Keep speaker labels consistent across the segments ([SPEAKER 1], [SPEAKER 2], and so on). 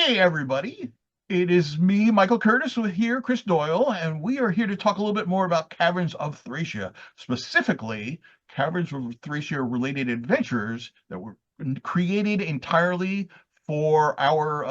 [SPEAKER 1] Hey, everybody. It is me, Michael Curtis, with here, Chris Doyle, and we are here to talk a little bit more about Caverns of Thracia, specifically Caverns of Thracia related adventures that were created entirely for our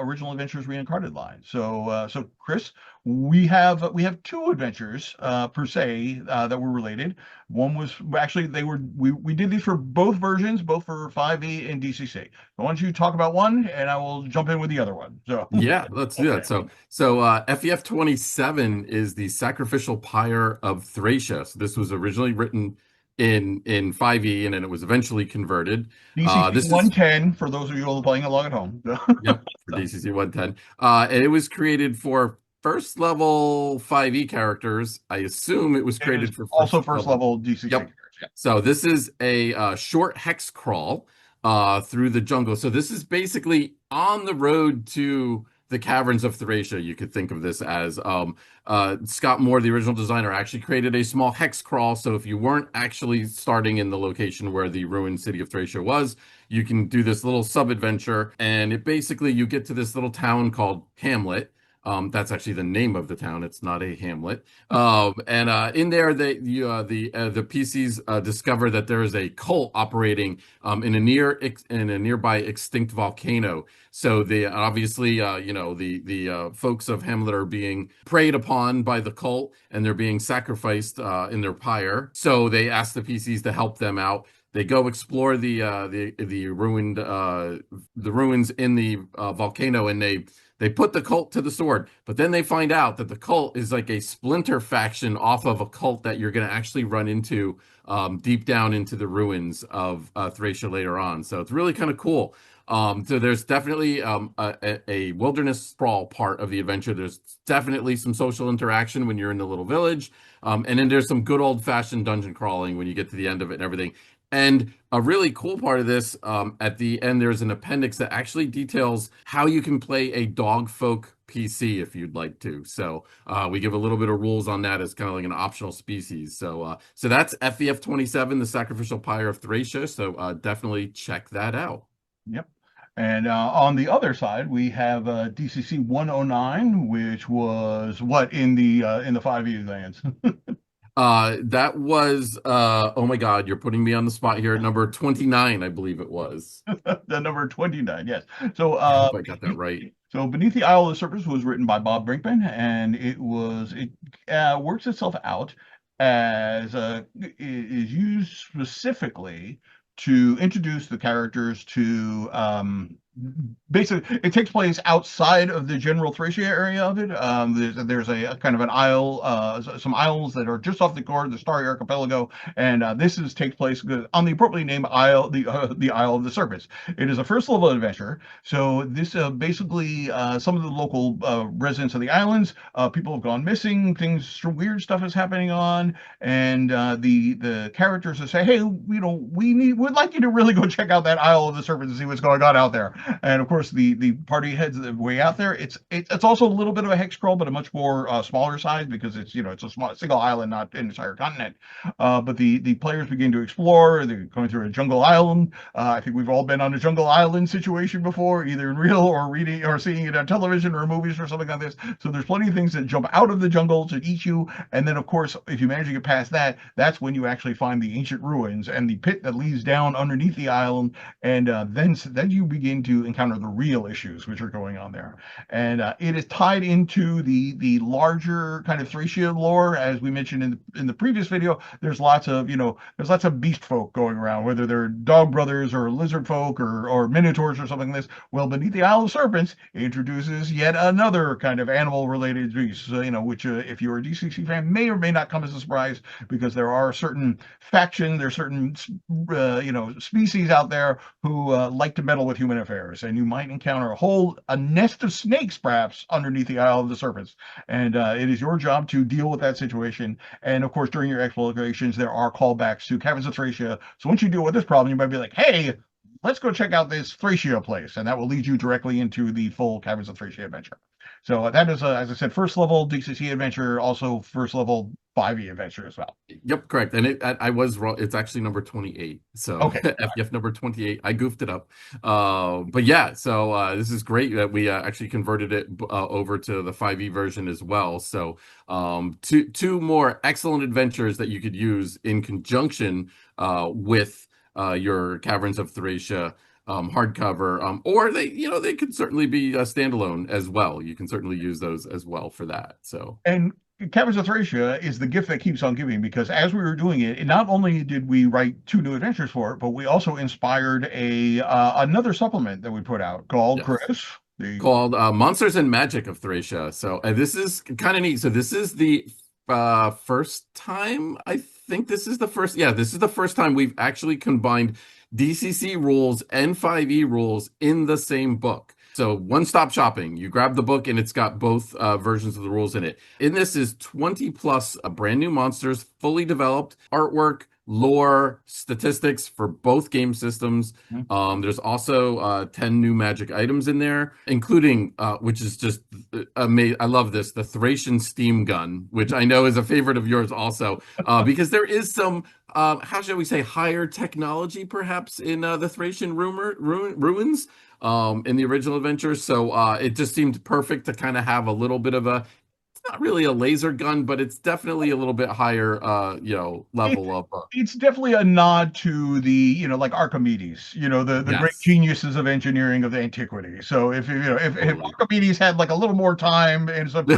[SPEAKER 1] original Adventures Reincarnated line. So Chris, we have two adventures per se that were related. One was actually we did these for both versions, both for 5e and DCC. Why don't you talk about one, and I will jump in with the other one. So,
[SPEAKER 2] Yeah, let's do that. So FEF 27 is the sacrificial pyre of Thracia. So this was originally written in 5e and then it was eventually converted.
[SPEAKER 1] DCC
[SPEAKER 2] This is
[SPEAKER 1] 110 for those of you who are playing along at home.
[SPEAKER 2] Yep, for
[SPEAKER 1] So,
[SPEAKER 2] DCC 110. And it was created for first level 5e characters. I assume it was
[SPEAKER 1] it is
[SPEAKER 2] created for
[SPEAKER 1] also
[SPEAKER 2] first
[SPEAKER 1] first
[SPEAKER 2] level.
[SPEAKER 1] level DCC
[SPEAKER 2] Yep.
[SPEAKER 1] cards. Yeah.
[SPEAKER 2] So this is a short hex crawl through the jungle. So this is basically on the road to the Caverns of Thracia. You could think of this as Scott Moore, the original designer, actually created a small hex crawl. So if you weren't actually starting in the location where the ruined city of Thracia was, you can do this little sub-adventure. And it basically, you get to this little town called Hamlet. That's actually the name of the town. It's not a hamlet. And in there, the PCs discover that there is a cult operating in a nearby extinct volcano. So they obviously, the folks of Hamlet are being preyed upon by the cult, and they're being sacrificed in their pyre. So they ask the PCs to help them out. They go explore the ruined the ruins in the volcano, and they put the cult to the sword, but then they find out that the cult is like a splinter faction off of a cult that you're going to actually run into deep down into the ruins of Thracia later on. So it's really kind of cool. So there's definitely a wilderness sprawl part of the adventure. There's definitely some social interaction when you're in the little village. And then there's some good old-fashioned dungeon crawling when you get to the end of it and everything. And a really cool part of this, at the end, there's an appendix that actually details how you can play a dog folk PC if you'd like to. So we give a little bit of rules on that as kind of like an optional species. So that's FEF 27, the Sacrificial Pyre of Thracia. So definitely check that out.
[SPEAKER 1] Yep. And on the other side, we have DCC 109, which was what in the 5e lands.
[SPEAKER 2] That was oh my God, you're putting me on the spot here. Number 29, I believe it was.
[SPEAKER 1] The number 29, yes. So
[SPEAKER 2] I hope I got that right.
[SPEAKER 1] so Beneath the Isle of the Serpents was written by Bob Brinkman, and it works itself out as is used specifically to introduce the characters to basically it takes place outside of the general Thracia area of it. There's a kind of an isle, some isles that are just off the core of the Starry Archipelago, and takes place on the appropriately named isle, the Isle of the Serpents. It is a first level adventure, so this basically some of the local residents of the islands, people have gone missing, weird stuff is happening on, and the characters say, hey, we'd like you to really go check out that Isle of the Serpents and see what's going on out there. And of course, the party heads the way out there. It's also a little bit of a hex crawl, but a much more smaller size because it's a small single island, not an entire continent. But the players begin to explore. They're going through a jungle island. I think we've all been on a jungle island situation before, either in real or reading or seeing it on television or movies or something like this. So there's plenty of things that jump out of the jungle to eat you. And then, of course, if you manage to get past that, that's when you actually find the ancient ruins and the pit that leads down underneath the island. And then you begin to encounter the real issues which are going on there. And it is tied into the larger kind of Thracia lore, as we mentioned in the previous video. There's lots of beast folk going around, whether they're dog brothers or lizard folk or minotaurs or something like this. Well, Beneath the Isle of Serpents introduces yet another kind of animal related beast, which if you're a DCC fan may or may not come as a surprise, because there are certain species out there who like to meddle with human affairs, and you might encounter a nest of snakes perhaps underneath the Isle of the Serpents, and it is your job to deal with that situation. And of course, during your explorations, there are callbacks to Caverns of Thracia. So once you deal with this problem, you might be like, hey, let's go check out this Thracia place, and that will lead you directly into the full Caverns of Thracia adventure. So that is, as I said, first level DCC adventure, also first level 5e adventure as well.
[SPEAKER 2] Yep, correct. And I was wrong. It's actually number 28. So
[SPEAKER 1] Okay.
[SPEAKER 2] FF number 28. I goofed it up. But yeah, so this is great that we actually converted it over to the 5e version as well. So two more excellent adventures that you could use in conjunction with your Caverns of Thracia hardcover, or they could certainly be standalone as well. You can certainly use those as well for that. So
[SPEAKER 1] And Caverns of Thracia is the gift that keeps on giving because as we were doing it, not only did we write two new adventures for it, but we also inspired a another supplement that we put out called
[SPEAKER 2] yes.
[SPEAKER 1] Chris. The
[SPEAKER 2] Called Monsters and Magic of Thracia. So this is kind of neat. So this is the first time, I think this is the first, yeah, this is the first time we've actually combined DCC rules and 5e rules in the same book. So one-stop shopping. You grab the book and it's got both versions of the rules in it. In this is 20 plus brand new monsters, fully developed artwork, lore, statistics for both game systems. There's also 10 new magic items in there, including, which is just amazing. I love this, the Thracian steam gun, which I know is a favorite of yours also, because there is some, how shall we say, higher technology perhaps in the Thracian ruins in the original adventure. So it just seemed perfect to kind of have a little bit of a, it's not really a laser gun, but it's definitely a little bit higher,
[SPEAKER 1] it,
[SPEAKER 2] level of.
[SPEAKER 1] it's definitely a nod to the, like Archimedes, the great
[SPEAKER 2] Yes,
[SPEAKER 1] geniuses of engineering of antiquity. So if
[SPEAKER 2] totally.
[SPEAKER 1] Archimedes had like a little more time and some he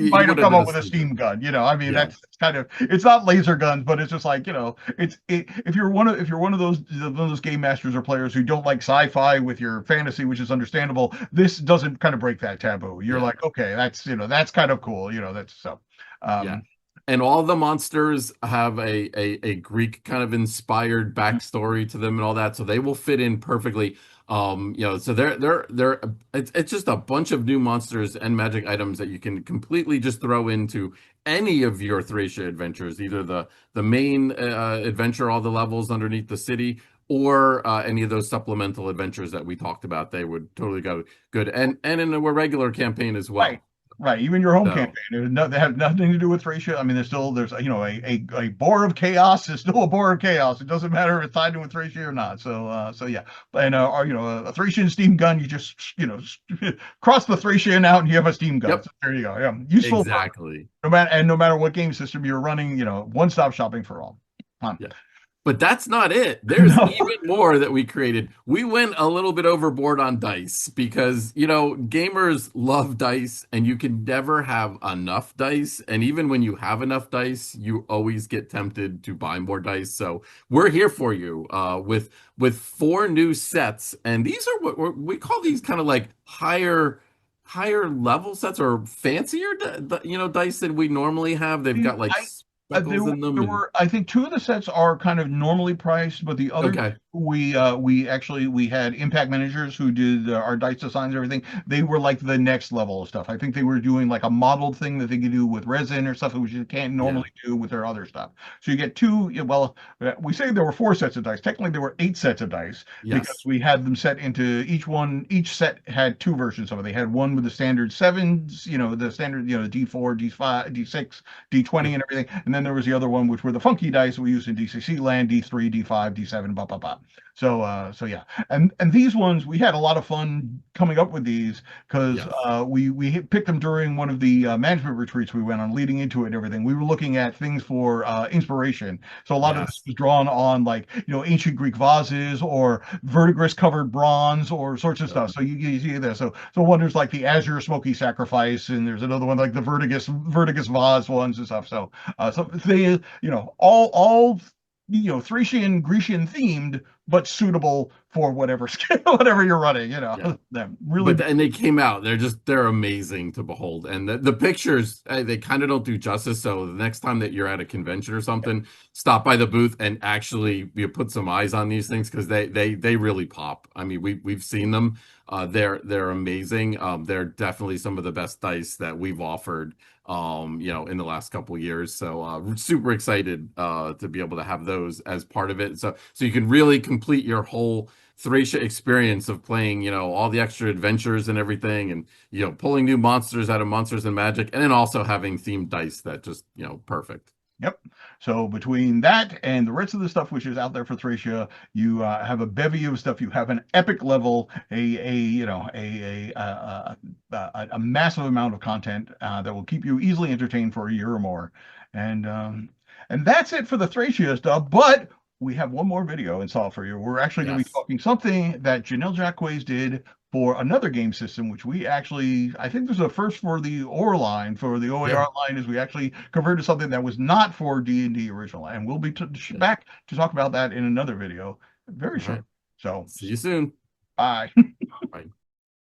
[SPEAKER 2] He
[SPEAKER 1] might have
[SPEAKER 2] would have
[SPEAKER 1] come
[SPEAKER 2] done
[SPEAKER 1] up
[SPEAKER 2] a
[SPEAKER 1] with a
[SPEAKER 2] steam gun.
[SPEAKER 1] steam gun. I mean,
[SPEAKER 2] Yes.
[SPEAKER 1] that's kind of, it's not laser guns, but it's just like, if you're one of those game masters or players who don't like sci-fi with your fantasy, which is understandable, this doesn't kind of break that taboo. You're
[SPEAKER 2] Yeah.
[SPEAKER 1] like, okay, that's kind of cool. That's so.
[SPEAKER 2] Yeah.
[SPEAKER 1] Um,
[SPEAKER 2] And all the monsters have a Greek kind of inspired backstory to them and all that, so they will fit in perfectly. So they're it's just a bunch of new monsters and magic items that you can completely just throw into any of your Thracia adventures, either the main adventure, all the levels underneath the city, or any of those supplemental adventures that we talked about. They would totally go good, and in a regular campaign as
[SPEAKER 1] Right.
[SPEAKER 2] well.
[SPEAKER 1] Right. Even your home
[SPEAKER 2] So.
[SPEAKER 1] campaign, they have nothing to do with Thracia. I mean, there's a boar of chaos is still a boar of chaos. It doesn't matter if it's tied in with Thracia or not. So yeah, and a Thracian steam gun, you just cross the Thracian out and you have a steam gun.
[SPEAKER 2] Yep.
[SPEAKER 1] So there you go. Yeah, useful for
[SPEAKER 2] Exactly.
[SPEAKER 1] no matter what game system you're running. One stop shopping for all.
[SPEAKER 2] Yeah. But that's not it. There's
[SPEAKER 1] No.
[SPEAKER 2] even more that we created. We went a little bit overboard on dice because, gamers love dice and you can never have enough dice. And even when you have enough dice, you always get tempted to buy more dice. So we're here for you with four new sets. And these are we call these kind of like higher level sets or fancier dice than we normally have. They've got like
[SPEAKER 1] I
[SPEAKER 2] speckles in them
[SPEAKER 1] there
[SPEAKER 2] and
[SPEAKER 1] were I think two of the sets are kind of normally priced, but the other two,
[SPEAKER 2] okay.
[SPEAKER 1] we had impact managers who did our dice designs and everything. They were like the next level of stuff. I think they were doing like a modeled thing that they could do with resin or stuff which you can't
[SPEAKER 2] Yeah.
[SPEAKER 1] normally do with their other stuff. So you get two. Well, we say there were four sets of dice. Technically, there were eight sets of dice because
[SPEAKER 2] Yes.
[SPEAKER 1] we had them set into each one. Each set had two versions of it. They had one with the standard sevens, the standard, D4, D5, D6, D20,
[SPEAKER 2] Yep.
[SPEAKER 1] and everything. And then there was the other one, which were the funky dice we used in DCC land, D3, D5, D7, blah, blah, blah. So yeah, and these ones we had a lot of fun coming up with these because
[SPEAKER 2] Yes.
[SPEAKER 1] we picked them during one of the management retreats we went on, leading into it and everything. We were looking at things for inspiration. So a lot of this
[SPEAKER 2] Yes.
[SPEAKER 1] was drawn on like ancient Greek vases or verdigris covered bronze or sorts of
[SPEAKER 2] Yep.
[SPEAKER 1] stuff. So you see there. So one there's like the Azure Smoky Sacrifice, and there's another one like the Vertigus vase ones and stuff. So they all Thracian Grecian themed but suitable for whatever scale, whatever you're running.
[SPEAKER 2] Yeah.
[SPEAKER 1] Them really.
[SPEAKER 2] But and they came out. They're amazing to behold. And the pictures, they kind of don't do justice. So the next time that you're at a convention or something, stop by the booth and actually put some eyes on these things because they really pop. I mean, we've seen them. They're amazing. They're definitely some of the best dice that we've offered in the last couple of years. So we're super excited to be able to have those as part of it. So you can really complete your whole Thracia experience of playing, all the extra adventures and everything, and pulling new monsters out of Monsters and Magic, and then also having themed dice that just, perfect.
[SPEAKER 1] Yep. So between that and the rest of the stuff which is out there for Thracia, you have a bevy of stuff. You have an epic level, a massive amount of content that will keep you easily entertained for a year or more. And that's it for the Thracia stuff. But we have one more video in store for you. We're actually going to be
[SPEAKER 2] Yes.
[SPEAKER 1] talking something that Janelle Jacques did for another game system, which we actually, I think there's a first for the OR line, for the
[SPEAKER 2] Yeah.
[SPEAKER 1] OAR line, is we actually converted something that was not for D&D original. And we'll be
[SPEAKER 2] Yeah.
[SPEAKER 1] back to talk about that in another video very
[SPEAKER 2] All right.
[SPEAKER 1] soon. So,
[SPEAKER 2] See you soon.
[SPEAKER 1] bye.